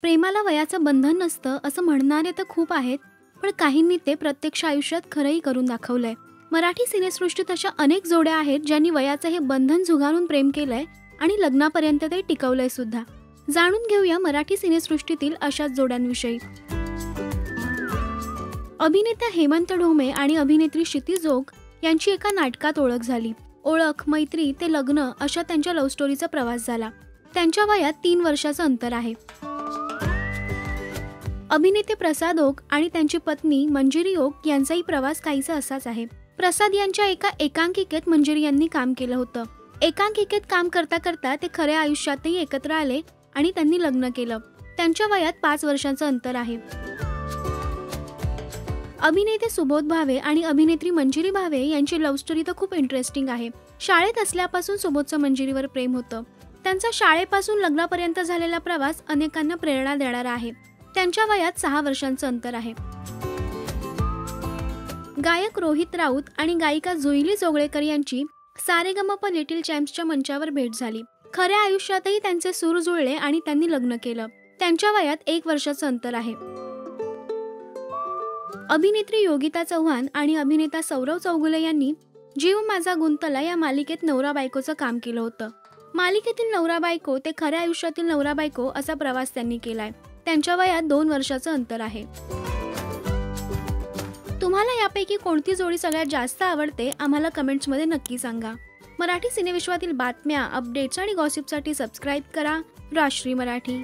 प्रेमाला वयाचं बंधन नसतं असं म्हणणारे तर खूप आहेत, पण काहींनी ते प्रत्यक्ष आयुष्यात खरंही करून दाखवलंय. मराठी सिनेसृष्टीत अशा अनेक जोड्या आहेत ज्यांनी वयाचं हे बंधन झुगारून प्रेम केलंय आणि लग्नापर्यंत ते टिकवलंय सुद्धा. जाणून घेऊया मराठी सिनेसृष्टीतील अशाच जोड्यांविषयी. अभिनेता हेमंत ढोमे आणि अभिनेत्री क्षिती जोग यांची एका नाटकात ओळख झाली. ओळख, मैत्री ते लग्न अशा त्यांच्या लव्ह स्टोरीचा प्रवास झाला. त्यांच्या वयात 3 वर्षाचं अंतर आहे. अभिनेते प्रसाद ओक आणि त्यांची पत्नी मंजिरी ओक यांचाही प्रवास काहीसा असाच आहे. प्रसाद यांच्या एका एकांकिकेत मंजिरी यांनी काम केलं होतं. एकांकिकेत काम करता करता ते खऱ्या आयुष्यातही एकत्र आले आणि त्यांनी लग्न केलं. त्यांच्या वयात 5 वर्षांचं अंतर आहे. अभिनेते सुबोध भावे आणि अभिनेत्री मंजिरी भावे यांची लव्ह स्टोरी तर खूप इंटरेस्टिंग आहे. शाळेत असल्यापासून सुबोधचं मंजिरीवर प्रेम होतं. त्यांचा शाळेपासून लग्नापर्यंत झालेला प्रवास अनेकांना प्रेरणा देणारा आहे. त्यांच्या वयात 6 वर्षांचं अंतर आहे. गायक रोहित राऊत आणि गायिका जुईली जोगळेकर यांची सारेगमप लिटिल चॅम्प्सच्या मंचावर भेट झाली. खऱ्या आयुष्यातही त्यांचे सूर जुळले आणि त्यांनी लग्न केलं. त्यांच्या वयात 1 वर्षाचं अंतर आहे. अभिनेत्री योगिता चव्हाण आणि अभिनेता सौरव चौगुले यांनी जीव माझा गुंतला या मालिकेत नवरा बायकोचं काम केलं होतं. मालिकेतील नवरा बायको ते खऱ्या आयुष्यातील नवरा बायको असा प्रवास त्यांनी केलाय. त्यांच्या वयात 2 वर्षाचं अंतर आहे. तुम्हाला यापैकी कोणती जोडी सगळ्यात जास्त आवडते आम्हाला कमेंट्समध्ये नक्की सांगा. मराठी सिनेविश्वातील बातम्या, अपडेट्स आणि गॉसिपसाठी सबस्क्राईब करा राष्ट्रीय मराठी.